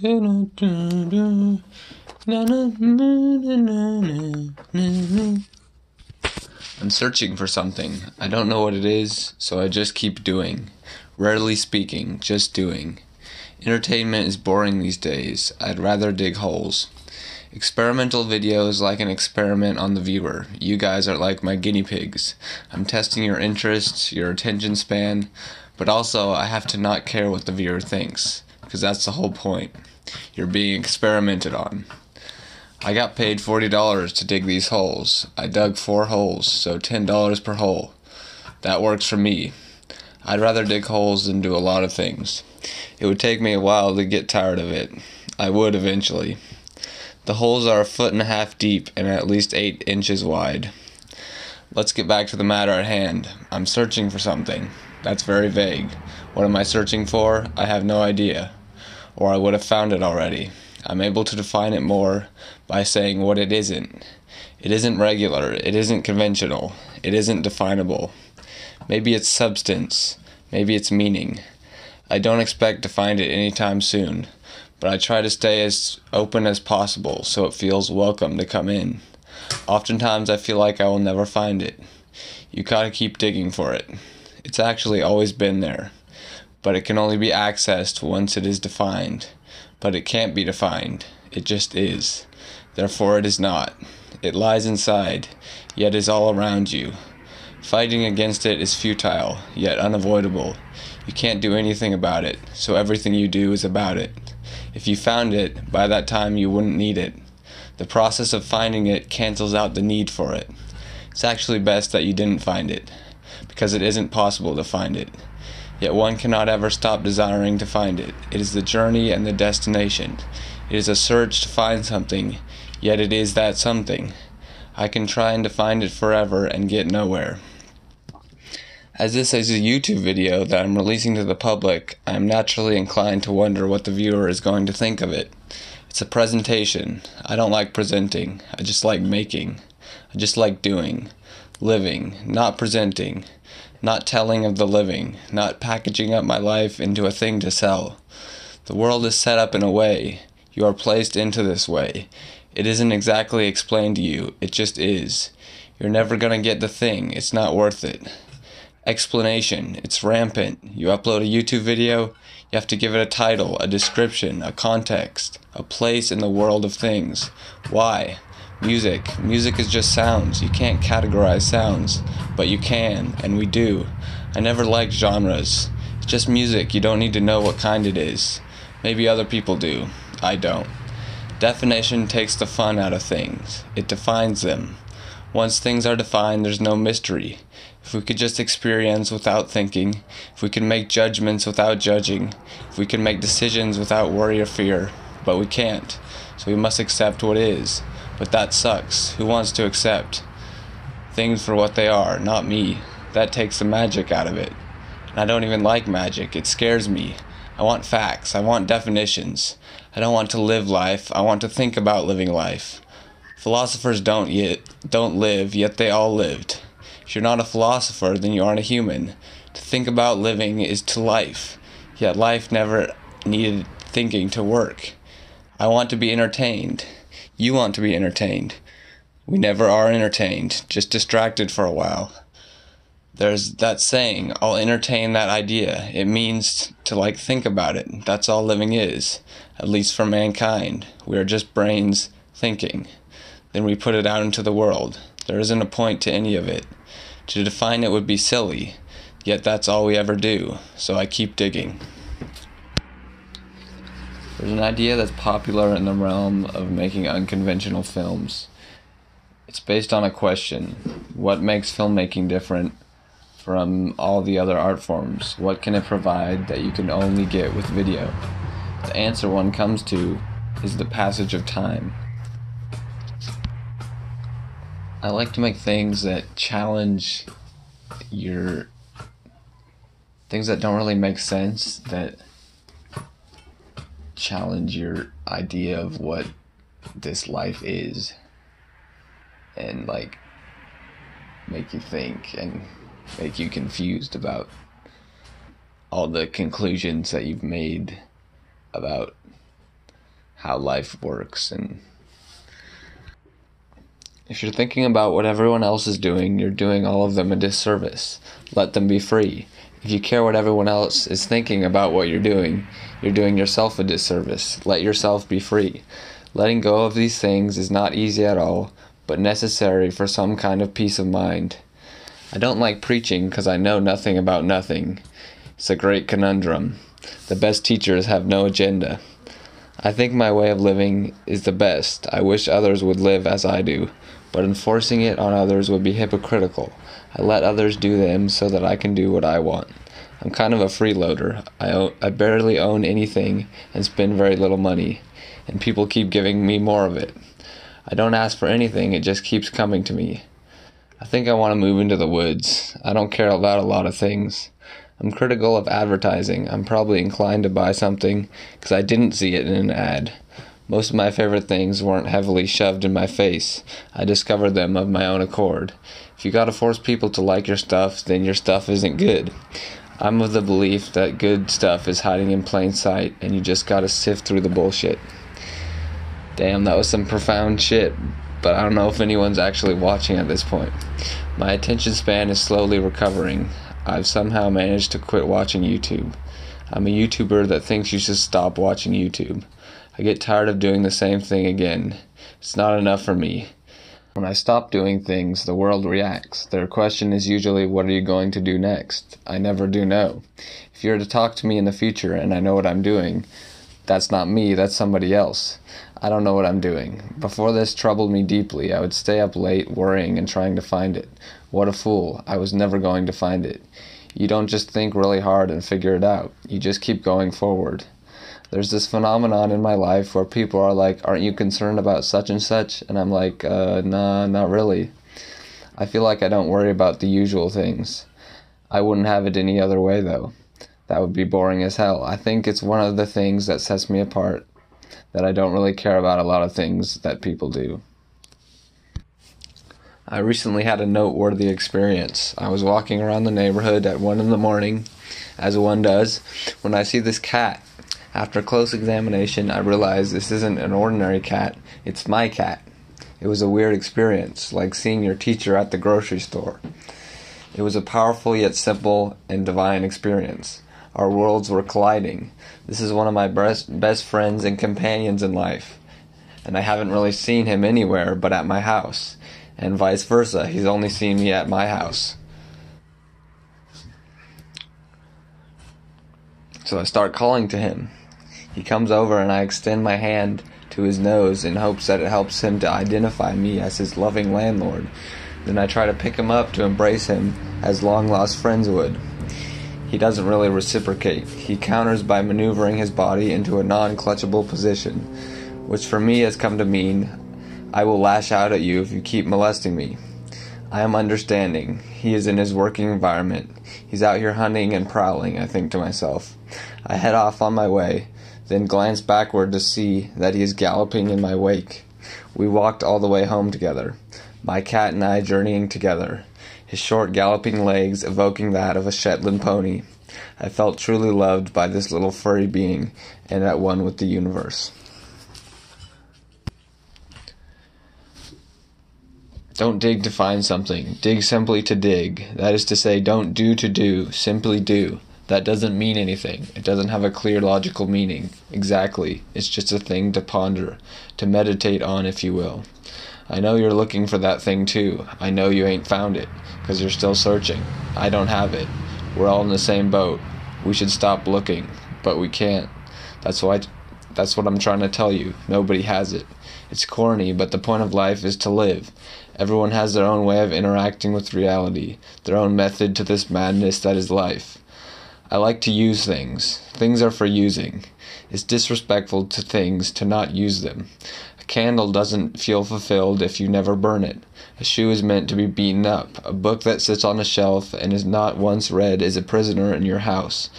I'm searching for something. I don't know what it is, so I just keep doing. Rarely speaking, just doing. Entertainment is boring these days. I'd rather dig holes. Experimental video is like an experiment on the viewer. You guys are like my guinea pigs. I'm testing your interests, your attention span, but also I have to not care what the viewer thinks, because that's the whole point. You're being experimented on. I got paid $40 to dig these holes. I dug 4 holes, so $10 per hole. That works for me. I'd rather dig holes than do a lot of things. It would take me a while to get tired of it. I would eventually. The holes are 1.5 feet deep and at least 8 inches wide. Let's get back to the matter at hand. I'm searching for something. That's very vague. What am I searching for? I have no idea. Or I would have found it already. I'm able to define it more by saying what it isn't. It isn't regular. It isn't conventional. It isn't definable. Maybe it's substance. Maybe it's meaning. I don't expect to find it anytime soon, but I try to stay as open as possible so it feels welcome to come in. Oftentimes I feel like I will never find it. You gotta keep digging for it. It's actually always been there, but it can only be accessed once it is defined. But it can't be defined. It just is. Therefore it is not. It lies inside, yet is all around you. Fighting against it is futile, yet unavoidable. You can't do anything about it, so everything you do is about it. If you found it, by that time you wouldn't need it. The process of finding it cancels out the need for it. It's actually best that you didn't find it, because it isn't possible to find it. Yet one cannot ever stop desiring to find it. It is the journey and the destination. It is a search to find something, yet it is that something. I can try and define it forever and get nowhere. As this is a YouTube video that I'm releasing to the public, I am naturally inclined to wonder what the viewer is going to think of it. It's a presentation. I don't like presenting. I just like making. I just like doing. Living, not presenting. Not telling of the living, not packaging up my life into a thing to sell. The world is set up in a way. You are placed into this way. It isn't exactly explained to you. It just is. You're never gonna get the thing. It's not worth it. Explanation. It's rampant. You upload a YouTube video, you have to give it a title, a description, a context, a place in the world of things. Why? Music. Music is just sounds. You can't categorize sounds, but you can, and we do. I never liked genres. It's just music. You don't need to know what kind it is. Maybe other people do. I don't. Definition takes the fun out of things. It defines them. Once things are defined, there's no mystery. If we could just experience without thinking, if we could make judgments without judging, if we could make decisions without worry or fear, but we can't, so we must accept what is. But that sucks. Who wants to accept things for what they are? Not me. That takes the magic out of it. And I don't even like magic. It scares me. I want facts. I want definitions. I don't want to live life. I want to think about living life. Philosophers don't live, yet they all lived. If you're not a philosopher, then you aren't a human. To think about living is to life, yet life never needed thinking to work. I want to be entertained. You want to be entertained. We never are entertained, just distracted for a while. There's that saying, I'll entertain that idea. It means to think about it. That's all living is, at least for mankind. We are just brains thinking. Then we put it out into the world. There isn't a point to any of it. To define it would be silly, yet that's all we ever do, so I keep digging. There's an idea that's popular in the realm of making unconventional films. It's based on a question. What makes filmmaking different from all the other art forms? What can it provide that you can only get with video? The answer one comes to is the passage of time. I like to make things that challenge things that don't really make sense, that challenge your idea of what this life is, and make you think and make you confused about all the conclusions that you've made about how life works. And if you're thinking about what everyone else is doing, you're doing all of them a disservice. Let them be free. If you care what everyone else is thinking about what you're doing yourself a disservice. Let yourself be free. Letting go of these things is not easy at all, but necessary for some kind of peace of mind. I don't like preaching because I know nothing about nothing. It's a great conundrum. The best teachers have no agenda. I think my way of living is the best. I wish others would live as I do, but enforcing it on others would be hypocritical. I let others do them so that I can do what I want. I'm kind of a freeloader. I barely own anything and spend very little money, and people keep giving me more of it. I don't ask for anything, it just keeps coming to me. I think I want to move into the woods. I don't care about a lot of things. I'm critical of advertising. I'm probably inclined to buy something because I didn't see it in an ad. Most of my favorite things weren't heavily shoved in my face. I discovered them of my own accord. If you gotta force people to like your stuff, then your stuff isn't good. I'm of the belief that good stuff is hiding in plain sight, and you just gotta sift through the bullshit. Damn, that was some profound shit, but I don't know if anyone's actually watching at this point. My attention span is slowly recovering. I've somehow managed to quit watching YouTube. I'm a YouTuber that thinks you should stop watching YouTube. I get tired of doing the same thing again. It's not enough for me. When I stop doing things, the world reacts. Their question is usually, what are you going to do next? I never do know. If you were to talk to me in the future and I know what I'm doing, that's not me, that's somebody else. I don't know what I'm doing. Before this troubled me deeply, I would stay up late worrying and trying to find it. What a fool. I was never going to find it. You don't just think really hard and figure it out. You just keep going forward. There's this phenomenon in my life where people are like, aren't you concerned about such and such? And I'm like, nah, not really. I feel like I don't worry about the usual things. I wouldn't have it any other way, though. That would be boring as hell. I think it's one of the things that sets me apart, that I don't really care about a lot of things that people do. I recently had a noteworthy experience. I was walking around the neighborhood at 1 a.m, as one does, when I see this cat. After close examination, I realized this isn't an ordinary cat, it's my cat. It was a weird experience, like seeing your teacher at the grocery store. It was a powerful yet simple and divine experience. Our worlds were colliding. This is one of my best friends and companions in life, and I haven't really seen him anywhere but at my house, and vice versa. He's only seen me at my house. So I start calling to him. He comes over and I extend my hand to his nose in hopes that it helps him to identify me as his loving landlord. Then I try to pick him up to embrace him as long-lost friends would. He doesn't really reciprocate. He counters by maneuvering his body into a non-clutchable position, which for me has come to mean, I will lash out at you if you keep molesting me. I am understanding. He is in his working environment. He's out here hunting and prowling, I think to myself. I head off on my way, then glance backward to see that he is galloping in my wake. We walked all the way home together, my cat and I journeying together, his short galloping legs evoking that of a Shetland pony. I felt truly loved by this little furry being and at one with the universe. Don't dig to find something. Dig simply to dig. That is to say, don't do to do. Simply do. That doesn't mean anything. It doesn't have a clear logical meaning. Exactly. It's just a thing to ponder, to meditate on, if you will. I know you're looking for that thing too. I know you ain't found it, 'cause you're still searching. I don't have it. We're all in the same boat. We should stop looking, but we can't. That's what I'm trying to tell you. Nobody has it. It's corny, but the point of life is to live. Everyone has their own way of interacting with reality, their own method to this madness that is life. I like to use things. Things are for using. It's disrespectful to things to not use them. A candle doesn't feel fulfilled if you never burn it. A shoe is meant to be beaten up. A book that sits on a shelf and is not once read is a prisoner in your house.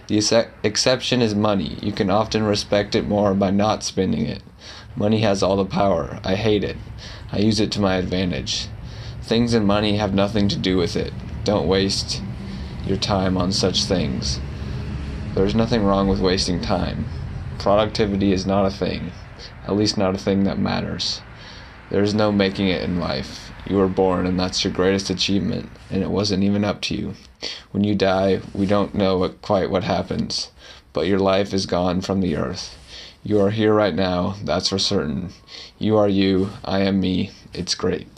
The exception is money. You can often respect it more by not spending it. Money has all the power. I hate it. I use it to my advantage. Things and money have nothing to do with it. Don't waste your time on such things. There's nothing wrong with wasting time. Productivity is not a thing, at least not a thing that matters. There is no making it in life. You were born, and that's your greatest achievement, and it wasn't even up to you. When you die, we don't know quite what happens, but your life is gone from the earth. You are here right now, that's for certain. You are you, I am me. It's great.